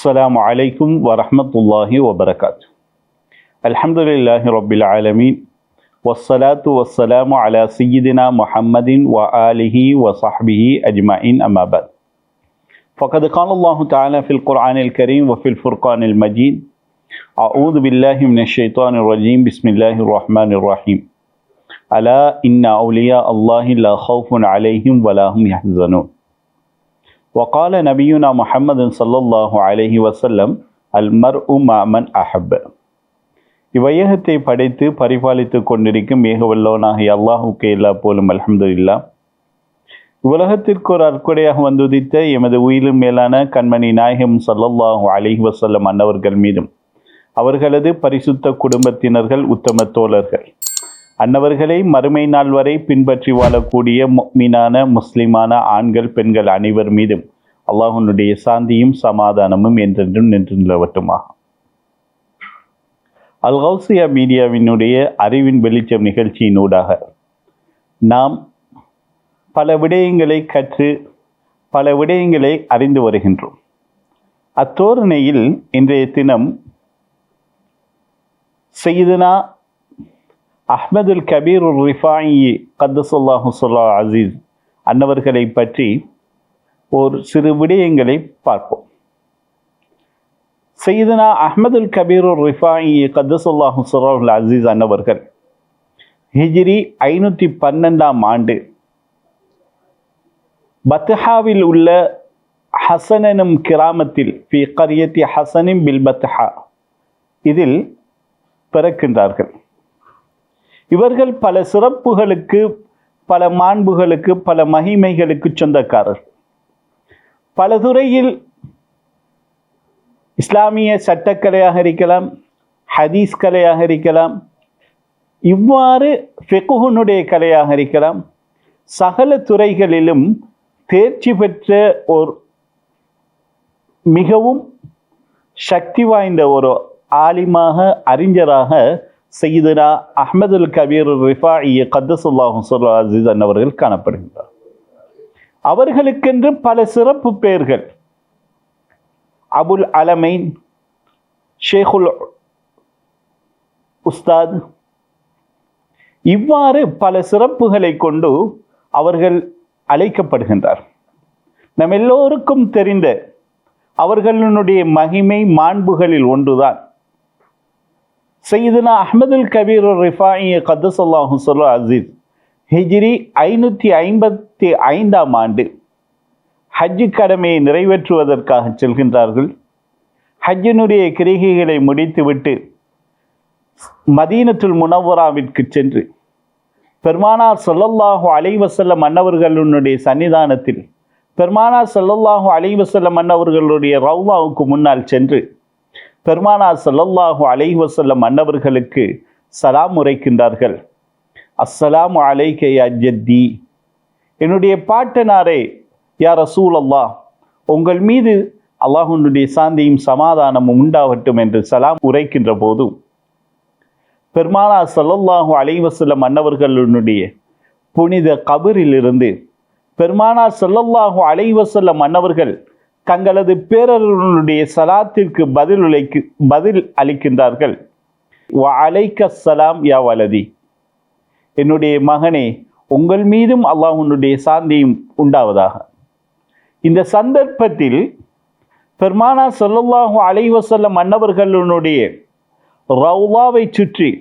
السلام عليكم ورحمة الله وبركاته. الحمد لله رب العالمين والصلاة والسلام على سيدنا محمد وآله وصحبه أجمعين أما بعد. فقد قال الله تعالى في القرآن الكريم وفي الفرقان المجيد: أعوذ بالله من الشيطان الرجيم بسم الله الرحمن الرحيم. ألا إن أولياء الله لا خوف عليهم ولا هم يحزنون. وقال نبينا محمد صلى الله عليه وسلم: المرء مع من أحب. இவ்வையகத்தை படைத்து பரிபாலித்து கொண்டிருக்கும் ஏகவல்லவனாகிய அல்லாஹுக்கு எல்லா போலும் அல்ஹம்துலில்லாஹ். உலகத்திற்கு ஒரு அற்கொடையாக வந்துதித்த எமது உயிரும் மேலான கண்மணி நாயகம் ஸல்லல்லாஹு அலைஹி வஸல்லம் அன்னவர்கள் மீதும் அவர்களது பரிசுத்த குடும்பத்தினர்கள் உத்தம தோழர்கள் அன்னவர்களை மறுமை நாள் வரை பின்பற்றி வாழக்கூடிய முஃமினான முஸ்லிமான ஆண்கள் பெண்கள் அனைவர் மீதும் அல்லாஹ்வுடைய சாந்தியும் சமாதானமும் என்றென்றும் நின்று நிலவட்டுமாக. அல் கௌசியா மீடியாவினுடைய அறிவின் வெளிச்சம் நிகழ்ச்சியினூடாக நாம் பல விடயங்களை கற்று பல விடயங்களை அறிந்து வருகின்றோம். அத்தோரணையில் இன்றைய தினம் சையதுனா அஹ்மதுல் கபீர் ரிஃபாயி கத்தஸல்லாஹு ஸல்லல்லாஹு அஸீஸ் அன்னவர்களை பற்றி ஒரு சிறு விடயங்களை பார்ப்போம். சையதுனா அஹ்மதுல் கபீர் ரிஃபாயி கத்தஸல்லாஹு ஸல்லல்லாஹு அஸீஸ் அன்னவர்கள் ஹிஜ்ரி 512 ஆண்டு பத்ஹாவில் உள்ள ஹசன் எனும் கிராமத்தில் ஃபி கரியத்தி ஹசனின் பில் பத்ஹா இதில் பிறக்கின்றார்கள். இவர்கள் பல சிறப்புகளுக்கு, பல மாண்புகளுக்கு, பல மகிமைகளுக்கு சொந்தக்காரர். பல துறையில் இஸ்லாமிய சட்டக்கலையாக இருக்கலாம், ஹதீஸ் கலையாக இருக்கலாம், இவ்வாறு ஃபிக்ஹுனுடைய கலையாக இருக்கலாம், சகல துறைகளிலும் தேர்ச்சி பெற்ற ஒரு மிகவும் சக்தி வாய்ந்த ஒரு ஆலிமாக, அறிஞராக சையதுனா அஹ்மதுல் கபீர் ரிஃபாயி கத்தஸல்லாஹு ஸல்லல்லாஹு அஸீஸ் அன்னவர்கள் காணப்படுகின்றார். அவர்களுக்கென்று பல சிறப்பு பெயர்கள், அபுல் அலமைன், ஷேகுல் உஸ்தாத், இவ்வாறு பல சிறப்புகளை கொண்டு அவர்கள் அழைக்கப்படுகின்றார். நம் எல்லோருக்கும் தெரிந்த அவர்களுடைய மகிமை மாண்புகளில் ஒன்றுதான் சையதுனா அஹ்மதுல் கபீர் ரிஃபாயி கத்தஸல்லாஹு ஸல்லல்லாஹு அஸீஸ் ஹிஜ்ரி 555 ஆண்டு ஹஜ் கடமையை நிறைவேற்றுவதற்காக செல்கின்றார்கள். ஹஜ்ஜினுடைய கிரிகைகளை முடித்துவிட்டு மதீனத்துல் முனவ்வராவிற்கு சென்று பெருமானார் ஸல்லல்லாஹு அலைஹி வஸல்லம் அன்னவர்களுடைய சன்னிதானத்தில் பெருமானார் ஸல்லல்லாஹு அலைஹி வஸல்லம் அன்னவர்களுடைய ரௌலாவுக்கு முன்னால் சென்று பெருமானார் ஸல்லல்லாஹு அலைஹி வஸல்லம் அன்னவர்களுக்கு சலாம் உரைக்கின்றார்கள். அஸ்ஸலாமு அலைக யா ஜத்தி, என்னுடைய பாட்டனாரே யா ரசூலல்லாஹ், உங்கள் மீது அல்லாஹ்வுடைய சாந்தியும் சமாதானமும் உண்டாகட்டும் என்று சலாம் உரைக்கின்ற போது பெருமானார் ஸல்லல்லாஹு அலைஹி வஸல்லம் அன்னவர்களுடைய புனித கபரிலிருந்து பெருமானார் ஸல்லல்லாஹு அலைஹி வஸல்லம் அன்னவர்கள் தங்களது பேரர்களுடைய சலாத்திற்கு பதில் அளிக்கின்றார்கள். வ அலைக்க ஸலாம் யா வலதி, என்னுடைய மகனே, உங்கள் மீதும் அல்லாஹ்வுடைய சாந்தியும் உண்டாவதாக. இந்த சந்தர்ப்பத்தில் பெருமானார் ஸல்லல்லாஹு அலைஹி வஸல்லம் அன்னவர்களுடைய ரௌலாவை சுற்றி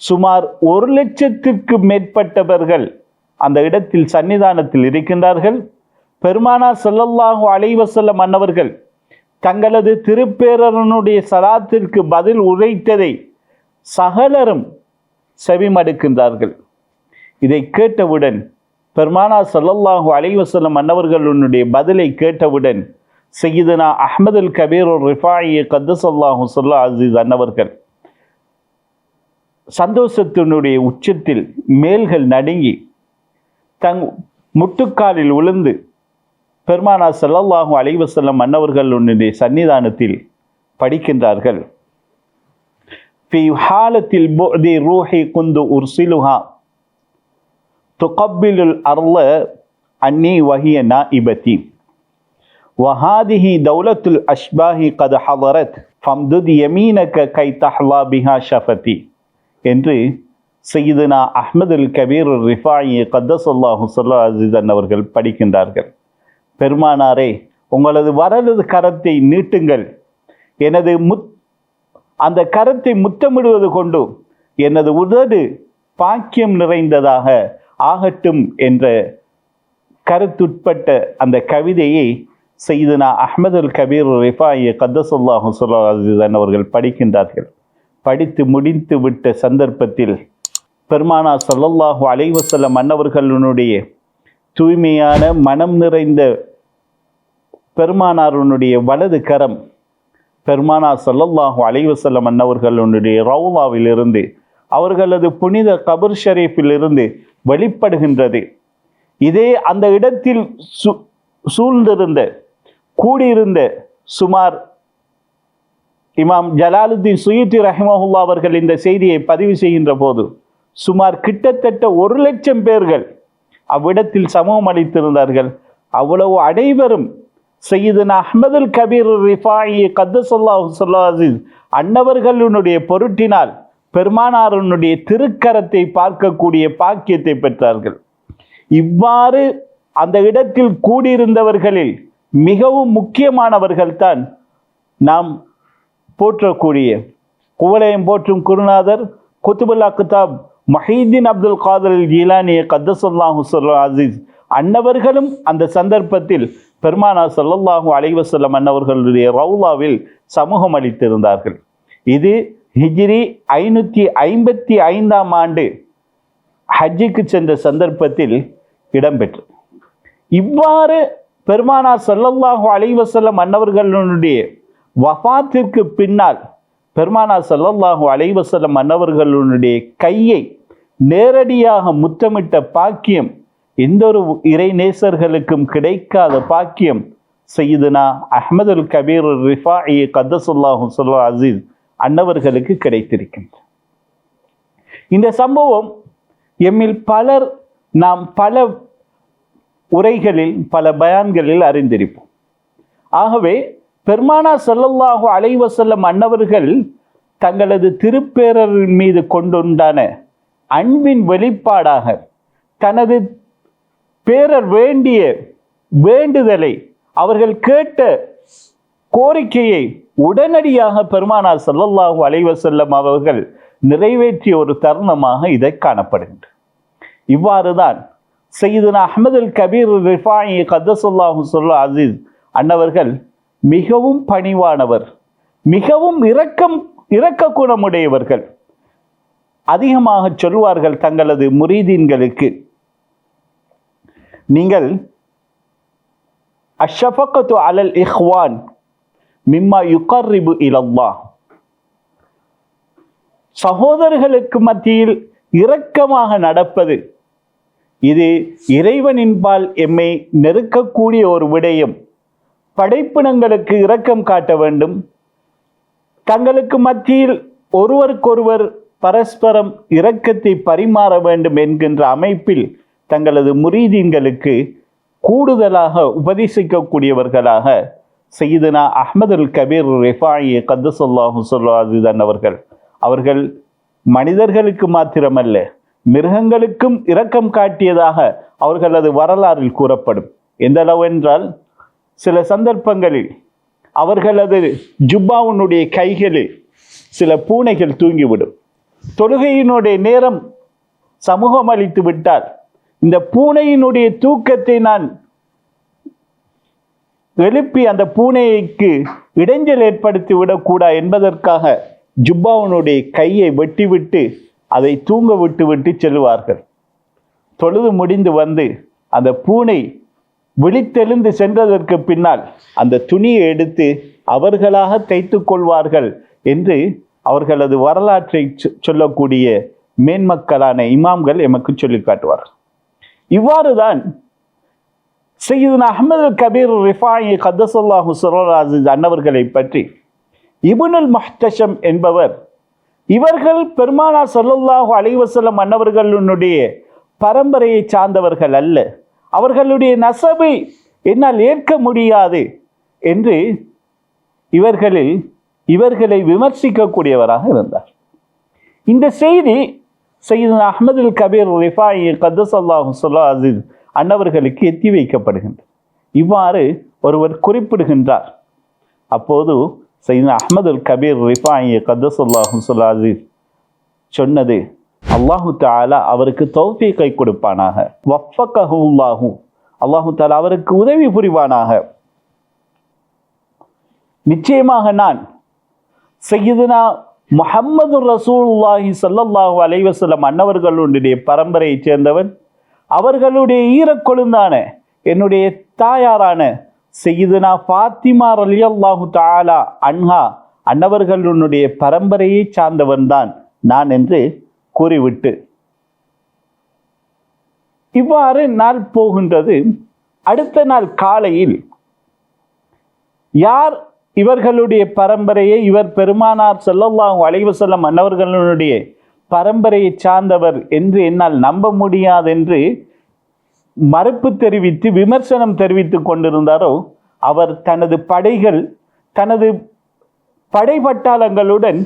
சுமார் 1,00,000க்கு மேற்பட்டவர்கள் அந்த இடத்தில் சன்னிதானத்தில் இருக்கின்றார்கள். பெருமானார் ஸல்லல்லாஹு அலைஹி வஸல்லம் அன்னவர்கள் தங்களது திருப்பேரனுடைய சலாத்திற்கு பதில் உரைத்ததை சகலரும் செவிமடுக்கின்றார்கள். இதை கேட்டவுடன் பெருமானார் ஸல்லல்லாஹு அலைஹி வஸல்லம் அன்னவர்களுடைய பதிலை கேட்டவுடன் சையதுனா அஹ்மதுல் கபீர் ரிஃபாயி கத்தஸல்லாஹு ஸல்லல்லாஹு அஸீஸ் அன்னவர்கள் சந்தோஷத்தினுடைய உச்சத்தில் மேல்கள் நடுங்கி தங் முட்டுக்காலில் விழுந்து பெருமானார் ஸல்லல்லாஹு அலைஹி வஸல்லம் அன்னவர்களுடைய சன்னிதானத்தில் படிக்கின்றார்கள். ஃபி ஹாலத்தில் புஅதி ரூஹி குந்து உர்சிலுஹா துகப்பிலுல் அர்ள அன்னி வஹிய நாஇபதி வஹாதிஹி தௌலத்துல் அஷ்பாஹி கத் ஹதரத் ஃபம்துத் யமீனக கை தஹ்லா பிஹா ஷஃபதி என்று சையதுனா அஹ்மதுல் கபீர் ரிஃபாயி கத்தஸல்லாஹு ஸல்லல்லாஹு அலைஹி வஸல்லம் அவர்கள் படிக்கின்றார்கள். பெருமானாரே, உங்களது வலது கரத்தை நீட்டுங்கள், எனது அந்த கரத்தை முத்தமிடுவது கொண்டு எனது உதடு பாக்கியம் நிறைந்ததாக ஆகட்டும் என்ற கருத்துட்பட்ட அந்த கவிதையை சையதுனா அஹ்மதுல் கபீர் ரிஃபாயி கத்தஸல்லாஹு ஸல்லல்லாஹு அலைஹி வஸல்லம் அவர்கள் படிக்கின்றார்கள். படித்து முடித்து விட்ட சந்தர்ப்பத்தில் பெருமானார் ஸல்லல்லாஹு அலைஹி வஸல்லம் அன்னவர்களுடைய தூய்மையான மனம் நிறைந்த பெருமானாருடைய வலது கரம் பெருமானார் ஸல்லல்லாஹு அலைஹி வஸல்லம் அன்னவர்களுடைய ரவுலாவிலிருந்து, அவர்களது புனித கபர் ஷரீஃபிலிருந்து வெளிப்படுகின்றது. இதே அந்த இடத்தில் சூழ்ந்திருந்த கூடியிருந்த சுமார் இமாம் ஜலாலுத்தீன் சுயூத்தி ரஹிமஹுல்லா அவர்கள் இந்த செய்தியை பதிவு செய்கின்ற போது சுமார் கிட்டத்தட்ட 1,00,000 பேர்கள் அவ்விடத்தில் சமூகம் அளித்திருந்தார்கள். அவ்வளவு அனைவரும் சையதுனா அஹ்மதுல் கபீர் ரிஃபாயி கத்தஸல்லாஹு ஸல்லல்லாஹு அலைஹி வஸல்லம் அன்னவர்களுடைய பொருட்டினால் பெருமானாருடைய திருக்கரத்தை பார்க்கக்கூடிய பாக்கியத்தை பெற்றார்கள். இவ்வாறு அந்த இடத்தில் கூடியிருந்தவர்களில் மிகவும் முக்கியமானவர்கள்தான் நாம் போற்றக்கூடிய குவலயம் போற்றும் குருநாதர் குத்துபுல் அக்தாப் முஹைதீன் அப்துல் காதிர் ஜீலானி கத்தஸல்லாஹு ஸல்லல்லாஹு அலைஹி வஸல்லம் அன்னவர்களும் அந்த சந்தர்ப்பத்தில் பெருமானார் ஸல்லல்லாஹு அலைஹி வஸல்லம் அன்னவர்களுடைய ரவுலாவில் சமூகம் அளித்திருந்தார்கள். இது ஹிஜ்ரி 555 ஆண்டு ஹஜ்ஜுக்கு சென்ற சந்தர்ப்பத்தில் இடம்பெற்றது. இவ்வாறு பெருமானார் ஸல்லல்லாஹு அலைஹி வஸல்லம் அன்னவர்களுடைய வஃபாத்திற்கு பின்னால் பெருமானார் ஸல்லல்லாஹு அலைஹி வஸல்லம் அன்னவர்களுடைய கையை நேரடியாக முத்தமிட்ட பாக்கியம் எந்த ஒரு இறை நேசர்களுக்கும் கிடைக்காத பாக்கியம் சையதுனா அஹ்மதுல் கபீர் ரிஃபாயி கத்தஸல்லாஹு ஸல்லல்லாஹு அலைஹி வஸல்லம் அன்னவர்களுக்கு கிடைத்திருக்கின்றது. இந்த சம்பவம் எம்மில் பலர் நாம் பல உரைகளில் பல பயான்களில் அறிந்திருப்போம். ஆகவே பெருமானார் ஸல்லல்லாஹு அலைஹி வஸல்லம் அன்னவர்கள் தங்களது திருப்பேரர் மீது கொண்டுண்டான அன்பின் வெளிப்பாடாக தனது பேரர் வேண்டிய வேண்டுதலை, அவர்கள் கேட்ட கோரிக்கையை உடனடியாக பெருமானார் ஸல்லல்லாஹு அலைஹி வஸல்லம் அவர்கள் நிறைவேற்றிய ஒரு தருணமாக இதை காணப்படுகின்றது. இவ்வாறுதான் சையதுனா அஹ்மதுல் கபீர் ரிஃபாயி கத்தஸல்லாஹு ஸல்லல்லாஹு அலைஹி வஸல்லம் அன்னவர்கள் மிகவும் பணிவானவர், மிகவும் இரக்க குணமுடையவர்கள். அதிகமாக சொல்வார்கள் தங்களது முரீதீன்களுக்கு, நீங்கள் அஷ்ஷஃபகத்து அலல் இஹ்வான் மிம்மா யுகர்ரிபு இலல்லாஹ், சகோதரர்களுக்கு மத்தியில் இரக்கமாக நடப்பது இது இறைவனின் பால் எம்மை நெருக்கக்கூடிய ஒரு விடயம். படைப்பினங்களுக்கு இரக்கம் காட்ட வேண்டும், தங்களுக்கு மத்தியில் ஒருவருக்கொருவர் பரஸ்பரம் இரக்கத்தை பரிமாற வேண்டும் என்கின்ற அமைப்பில் தங்களது முரீதீன்களுக்கு கூடுதலாக உபதேசிக்கக்கூடியவர்களாக சையதுனா அஹ்மதுல் கபீர் ரிஃபாயி கத்தஸல்லாஹு ஸல்லல்லாஹு அலைஹி வஸல்லம் அவர்கள் மனிதர்களுக்கு மாத்திரமல்ல மிருகங்களுக்கும் இரக்கம் காட்டியதாக அவர்களது வரலாறில் கூறப்படும். எந்த அளவென்றால் சில சந்தர்ப்பங்களில் அவர்களது ஜுப்பாவுனுடைய கைகளில் சில பூனைகள் தூங்கிவிடும். தொழுகையினுடைய நேரம் சமூகம் அளித்து விட்டால் இந்த பூனையினுடைய தூக்கத்தை நான் எழுப்பி அந்த பூனைக்கு இடைஞ்சல் ஏற்படுத்தி விடக்கூடாது என்பதற்காக ஜுப்பாவுனுடைய கையை வெட்டிவிட்டு அதை தூங்க விட்டு செல்வார்கள். தொழுது முடிந்து வந்து அந்த பூனை விழித்தெழுந்து சென்றதற்கு பின்னால் அந்த துணியை எடுத்து அவர்களாக தைத்து கொள்வார்கள் என்று அவர்களது வரலாற்றை சொல்லக்கூடிய மேன்மக்களான இமாம்கள் எமக்கு சொல்லி காட்டுவார்கள். இவ்வாறுதான் சையதுனா அஹ்மதுல் கபீர் ரிஃபாயி கத்தஸல்லாஹு ஸல்லல்லாஹு அலைஹி வஸல்லம் அன்னவர்களை பற்றி இப்னுல் முஹ்தஷம் என்பவர், இவர்கள் பெருமானார் ஸல்லல்லாஹு அலைஹி வஸல்லம் அன்னவர்களுடைய பரம்பரையை சார்ந்தவர்கள் அல்ல, அவர்களுடைய நசபை என்னால் ஏற்க முடியாது என்று இவர்களை விமர்சிக்கக்கூடியவராக இருந்தார். இந்த செய்தி சையதுனா அஹ்மதுல் கபீர் ரிஃபாயி கத்தஸல்லாஹு ஸல்லல்லாஹு அலைஹி அன்னவர்களுக்கு எத்தி வைக்கப்படுகின்றது. இவ்வாறு ஒருவர் குறிப்பிடுகின்றார். அப்போது சையதுனா அஹ்மதுல் கபீர் ரிஃபாயி கத்தஸல்லாஹு ஸல்லல்லாஹு அலைஹி சொன்னது, அல்லாஹு தஆலா அவருக்கு தௌஃபீகை கொடுப்பானாக, வஃபகஹுல்லாஹு, அல்லாஹு தஆலா அவருக்கு உதவி புரிவானாக. நிச்சயமாக நான் சையதுனா முஹம்மது ரசூலுல்லாஹி ஸல்லல்லாஹு அலைஹி வஸல்லம் அன்னவர்களுடைய பரம்பரையைச் சேர்ந்தவன். அவர்களுடைய ஈரக்கொழுந்தான என்னுடைய தாயாரான சையதுனா ஃபாத்திமா ரலியல்லாஹு தஆலா அன்ஹா அன்னவர்களுடைய பரம்பரையை சார்ந்தவன் தான் நான் என்று கூறிவிட்டு இவ்வாறு நாள் போகின்றது. அடுத்த நாள் காலையில் யார் இவர்களுடைய பரம்பரையை, இவர் பெருமானார் ஸல்லல்லாஹு அலைஹி வஸல்லம் அன்னவர்களுடைய பரம்பரையை சார்ந்தவர் என்று என்னால் நம்ப முடியாது என்று மறுப்பு தெரிவித்து விமர்சனம் தெரிவித்துக் கொண்டிருந்தாரோ, அவர் தனது படைப்பட்டாளங்களுடன்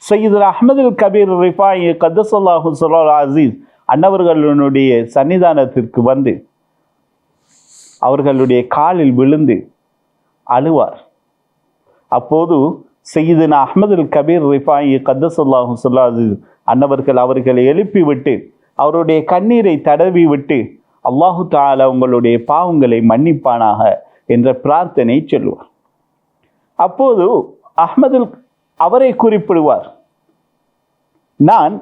சையதுனா அஹ்மதுல் கபீர் ரிஃபாயி கத்தஸல்லாஹு ஸல்லல்லாஹு அலைஹி அன்னவர்களுடைய சன்னிதானத்திற்கு வந்து அவர்களுடைய காலில் விழுந்து அழுவார். அப்போது சையதுனா அஹ்மதுல் கபீர் ரிஃபாயி கத்தஸல்லாஹு ஸல்லல்லாஹு அலைஹி அன்னவர்கள் அவர்களை எழுப்பிவிட்டு அவருடைய கண்ணீரை தடவி விட்டு அல்லாஹு தஆலா உங்களுடைய பாவங்களை மன்னிப்பானாக என்ற பிரார்த்தனை சொல்லுவார். அப்போது அவரை குறிப்பிடுவார், நான்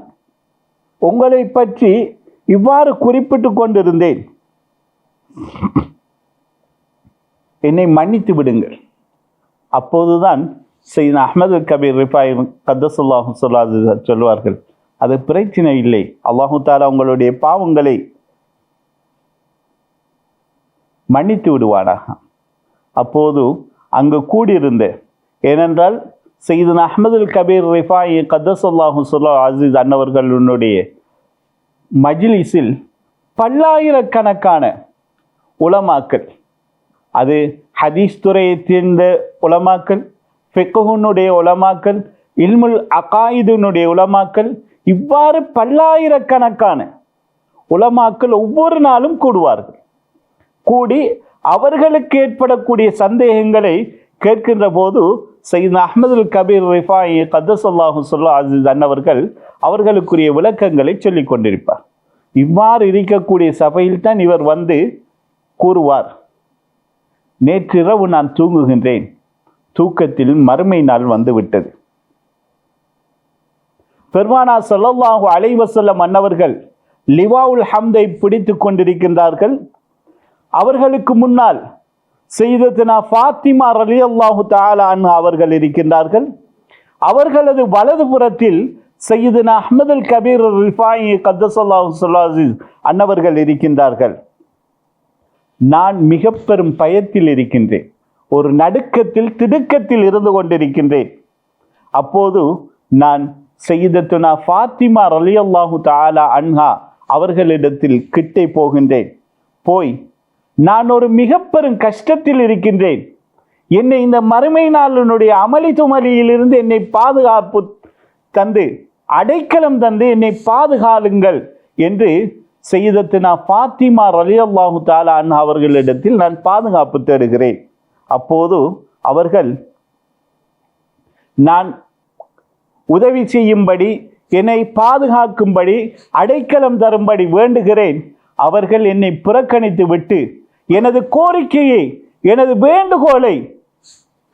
உங்களை பற்றி இவ்வாறு குறிப்பிட்டு கொண்டிருந்தேன், என்னை மன்னித்து விடுங்கள். அப்போதுதான் சையதுனா அஹ்மதுல் கபீர் ரிஃபாயி கத்தஸல்லாஹு ஸல்லல்லாஹு அலைஹி சொல்வார்கள், அது பிரச்சனை இல்லை, அல்லாஹு தஆலா உங்களுடைய பாவங்களை மன்னித்து விடுவானாக. அப்போது அங்கு கூடியிருந்த, ஏனென்றால் சையதுனா அஹ்மதுல் கபீர் ரிஃபாயி கத்தஸல்லாஹு ஸல்லல்லாஹு அலைஹி அன்னவர்களுடைய மஜ்லிஸில் பல்லாயிரக்கணக்கான உலமாக்கள், அது ஹதீஸ் துறையை சேர்ந்த உலமாக்கள், ஃபிக்ஹுனுடைய உலமாக்கள், இல்முல் அகாயிதுனுடைய உலமாக்கள், இவ்வாறு பல்லாயிரக்கணக்கான உலமாக்கள் ஒவ்வொரு நாளும் கூடுவார்கள். கூடி அவர்களுக்கு ஏற்படக்கூடிய சந்தேகங்களை கேட்கின்ற போது சையதுனா அஹ்மதுல் கபீர் ரிஃபாயி கத்தஸல்லாஹு ஸல்லல்லாஹு அலைஹி அன்னவர்கள் அவர்களுக்குரிய விளக்கங்களை சொல்லிக் கொண்டிருப்பார். இவ்வாறு இருக்கக்கூடிய சபையில் தான் இவர் வந்து கூறுவார், நேற்றிரவு நான் தூங்குகின்றேன், தூக்கத்தில் மறுமை நாள் வந்துவிட்டது. பெருமானார் ஸல்லல்லாஹு அலைஹி வஸல்லம் அன்னவர்கள் லிவாவுல் ஹம்தை பிடித்து கொண்டிருக்கின்றார்கள். அவர்களுக்கு முன்னால் சையதத்துனா ஃபாத்திமா ரலியல்லாஹு தஆலா அன்ஹா அவர்கள் இருக்கின்றார்கள். அவர்களது வலது புறத்தில் சையதுனா அஹ்மதுல் கபீர் ரிஃபாயி கத்தஸல்லாஹு ஸல்லல்லாஹு அலைஹி அன்னவர்கள் இருக்கின்றார்கள். நான் மிக பெரும் பயத்தில் இருக்கின்றேன், ஒரு நடுக்கத்தில் திடுக்கத்தில் இருந்து கொண்டிருக்கின்றேன். அப்போது நான் சையதத்துனா ஃபாத்திமா ரலியல்லாஹு தஆலா அன்ஹா அவர்களிடத்தில் கிட்டே போகின்றேன். போய் நான் ஒரு மிக பெரும் கஷ்டத்தில் இருக்கின்றேன், என்னை இந்த மறுமை நாளினுடைய அமளி துமளியிலிருந்து என்னை பாதுகாப்பு தந்து, அடைக்கலம் தந்து என்னை பாதுகாலுங்கள் என்று சையதத்துனா ஃபாத்திமா ரலியல்லாஹு தஆலா அன்ஹா அவர்களிடத்தில் நான் பாதுகாப்பு தேடுகிறேன். அப்போது அவர்கள் நான் உதவி செய்யும்படி, என்னை பாதுகாக்கும்படி, அடைக்கலம் தரும்படி வேண்டுகிறேன். அவர்கள் என்னை புறக்கணித்து விட்டு எனது கோரிக்கையை, எனது வேண்டுகோளை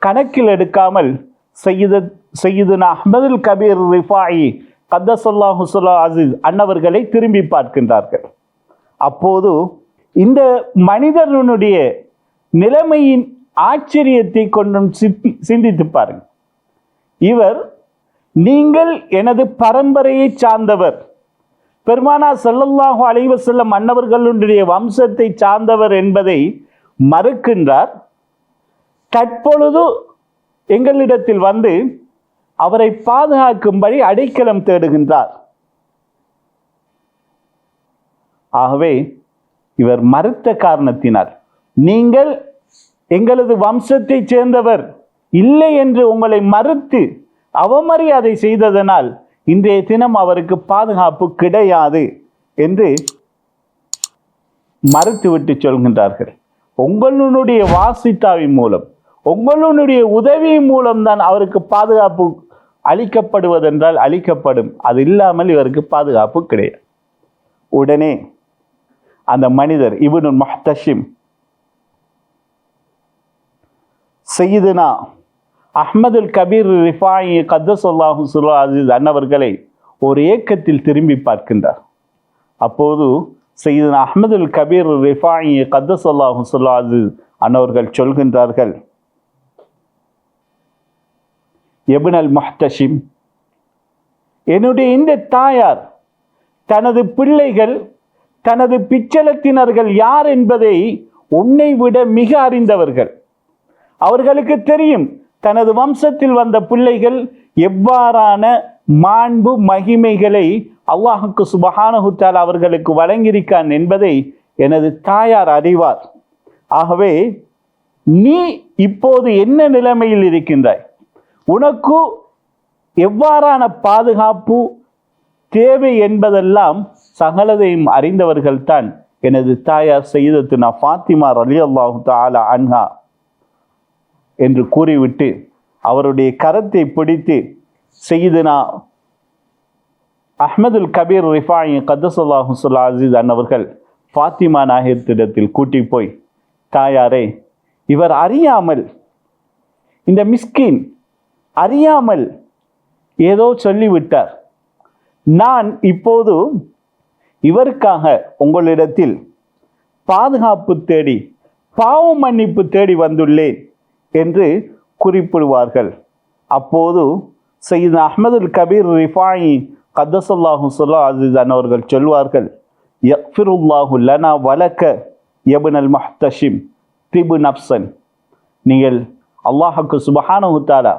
கணக்கில் எடுக்காமல் சையதுனா அஹ்மதுல் கபீர் ரிஃபாயி கத்தஸல்லாஹு ஸல்லல்லாஹு அலைஹி அன்னவர்களை திரும்பி பார்க்கின்றார்கள். அப்போது இந்த மனிதனுடைய நிலைமையின் ஆச்சரியத்தை கொண்டும் சிந்தித்து பாருங்கள். இவர், நீங்கள் எனது பரம்பரையை சார்ந்தவர், பெருமானார் ஸல்லல்லாஹு அலைஹி வஸல்லம் அன்னவர்களுடைய வம்சத்தை சார்ந்தவர் என்பதை மறுக்கின்றார். தற்பொழுது எங்களிடத்தில் வந்து அவரை பாதுகாக்கும்படி அடைக்கலம் தேடுகின்றார். ஆகவே இவர் மறுத்த காரணத்தினால், நீங்கள் எங்களது வம்சத்தை சேர்ந்தவர் இல்லை என்று உங்களை மறுத்து அவமரியாதை செய்ததனால் இன்றைய தினம் அவருக்கு பாதுகாப்பு கிடையாது என்று மறுத்துவிட்டு சொல்கின்றார்கள். உங்களுடைய வாசித்தாவின் மூலம், உங்களுடைய உதவியின் மூலம்தான் அவருக்கு பாதுகாப்பு அளிக்கப்படுவதென்றால் அளிக்கப்படும், அது இல்லாமல் இவருக்கு பாதுகாப்பு கிடையாது. உடனே அந்த மனிதர் இப்னுல் முஹ்தஷிம் சையதுனா அஹ்மதுல் கபீர் ரிஃபாயி கத்தஸல்லாஹு ஸல்லல்லாஹு அலைஹி அன்னவர்களை ஒரு ஏக்கத்தில் திரும்பி பார்க்கின்றார். அப்போது சையதுனா அஹ்மதுல் கபீர் ரிஃபாயி கத்தஸல்லாஹு ஸல்லல்லாஹு அலைஹி அன்னவர்கள் சொல்கின்றார்கள், இப்னுல் முஹ்தஷிம், என்னுடைய இந்த தாயார் தனது பிள்ளைகள் தனது பிச்சலத்தினர்கள் யார் என்பதை உன்னை விட மிக அறிந்தவர்கள். அவர்களுக்கு தெரியும் தனது வம்சத்தில் வந்த பிள்ளைகள் எவ்வாறான மாண்பு மகிமைகளை அல்லாஹுக்கு சுப்ஹானஹு தஆலா அவர்களுக்கு வழங்கியிருக்கான் என்பதை எனது தாயார் அறிவார். ஆகவே நீ இப்போது என்ன நிலைமையில் இருக்கின்றாய், உனக்கு எவ்வாறான பாதுகாப்பு தேவை என்பதெல்லாம் சகலதையும் அறிந்தவர்கள்தான் எனது தாயார் சையதத்துனா ஃபாத்திமா ரலியல்லாஹு தஆலா அன்ஹா என்று கூறிவிட்டு அவருடைய கரத்தை பிடித்து சையதுனா அஹ்மதுல் கபீர் ரிஃபாயி கத்தஸல்லாஹு ஸல்லல்லாஹு அலைஹி அன்னவர்கள் ஃபாத்திமா நாயகத்திடத்தில் கூட்டி போய், தாயாரே, இவர் அறியாமல், இந்த மிஸ்கின் அறியாமல் ஏதோ சொல்லிவிட்டார். நான் இப்போது இவருக்காக உங்களிடத்தில் பாதுகாப்பு தேடி பாவ மன்னிப்பு தேடி வந்துள்ளேன் என்று குறிப்பிடுவார்கள். அப்போது சையதுனா அஹ்மதுல் கபீர் ரிஃபாயி கத்தஸல்லாஹு ஸல்லல்லாஹு அலைஹி அன்னவர்கள் சொல்வார்கள், யக்ஃபிருல்லாஹு லனா வலக இப்னுல் முஹ்தஷிம் திபு நஃப்ஸன், நீங்கள் அல்லாஹுக்கு சுப்ஹானஹு தஆலா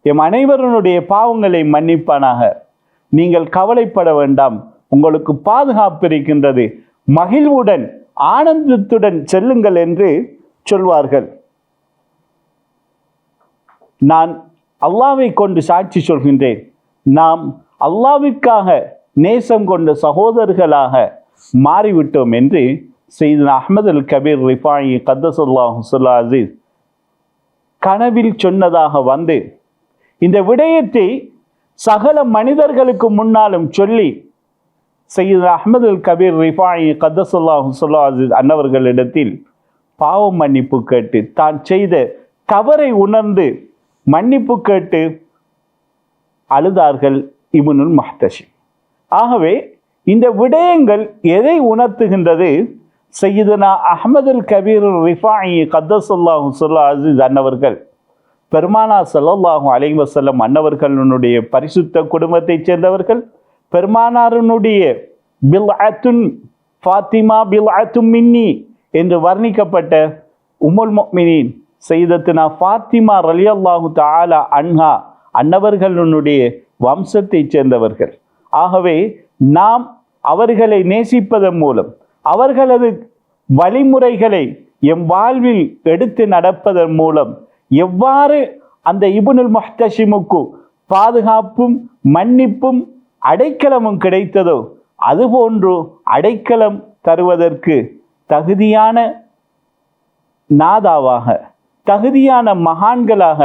எம் அனைவருடைய பாவங்களை மன்னிப்பானாக, நீங்கள் கவலைப்பட வேண்டாம், உங்களுக்கு பாதுகாப்பு இருக்கின்றது, மகிழ்வுடன் ஆனந்தத்துடன் செல்லுங்கள் என்று சொல்வார்கள். நான் அல்லாஹ்வை கொண்டு சாட்சி சொல்கின்றேன், நாம் அல்லாஹ்விற்காக நேசம் கொண்ட சகோதரர்களாக மாறிவிட்டோம் என்று சையதுனா அஹ்மதுல் கபீர் ரிஃபாயி கத்தஸல்லாஹு ஸல்லல்லாஹு அலைஹி கனவில் சொன்னதாக வந்து இந்த விடயத்தை சகல மனிதர்களுக்கு முன்னாலும் சொல்லி சையதுனா அஹ்மதுல் கபீர் ரிஃபாயி கத்தஸல்லாஹு ஸல்லல்லாஹு அலைஹி அன்னவர்களிடத்தில் பாவ மன்னிப்பு கேட்டு தான் செய்த தவறை உணர்ந்து மன்னிப்பு கேட்டு அழுதார்கள் இப்னுல் முஹ்தஷிம். ஆகவே இந்த விடயங்கள் எதை உணர்த்துகின்றது? சையதுனா அஹ்மதுல் கபீர் ரிஃபாயி கத்தஸல்லாஹு ஸல்லல்லாஹு அலைஹி அன்னவர்கள் பெருமானார் ஸல்லல்லாஹு அலைஹி வஸல்லம் அன்னவர்களுடைய பரிசுத்த குடும்பத்தைச் சேர்ந்தவர்கள். பெருமானாருடைய பில்அத்துன் ஃபாத்திமா பில்அத்தும் மின்னி என்று வர்ணிக்கப்பட்ட உம்முல் முஃமினீன் சையதத்துனா ஃபாத்திமா ரலியல்லாஹு தஆலா அன்ஹா அன்னவர்களுடைய வம்சத்தைச் சேர்ந்தவர்கள். ஆகவே நாம் அவர்களை நேசிப்பதன் மூலம், அவர்களது வழிமுறைகளை எம் வாழ்வில் எடுத்து நடப்பதன் மூலம் எவ்வாறு அந்த இப்னுல் முஹ்தஷிமுக்கு பாதுகாப்பும் மன்னிப்பும் அடைக்கலமும் கிடைத்ததோ அதுபோன்று அடைக்கலம் தருவதற்கு தகுதியான நாதாவாக, தகுதியான மகான்களாக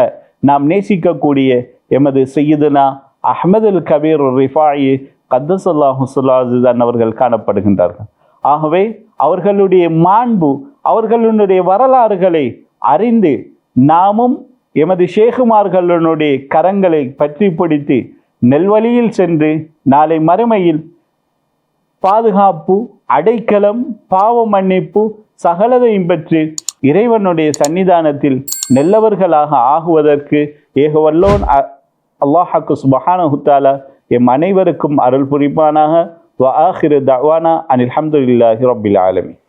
நாம் நேசிக்கக்கூடிய எமது சையதுனா அஹ்மதுல் கபீர் ரிஃபாயி கத்தஸல்லாஹு ஸல்லல்லாஹு அலைஹி அவர்கள் காணப்படுகின்றார்கள். ஆகவே அவர்களுடைய மாண்பு, அவர்களுடைய வரலாறுகளை அறிந்து நாமும் எமது ஷேகுமார்களுடைய கரங்களை பற்றி பிடித்து நெல்வழியில் சென்று நாளை மறுமையில் பாதுகாப்பு, அடைக்கலம், பாவ மன்னிப்பு சகலதையும் பெற்று இறைவனுடைய சன்னிதானத்தில் நல்லவர்களாக ஆகுவதற்கு ஏகவல்லோன் அல்லாஹுக்கு சுப்ஹானஹு தஆலா எம் அனைவருக்கும் அருள் புரிப்பானாக. வ ஆகிரு தஅவானா அனில் ஹம்துலில்லாஹி ரப்பில் ஆலமீன்.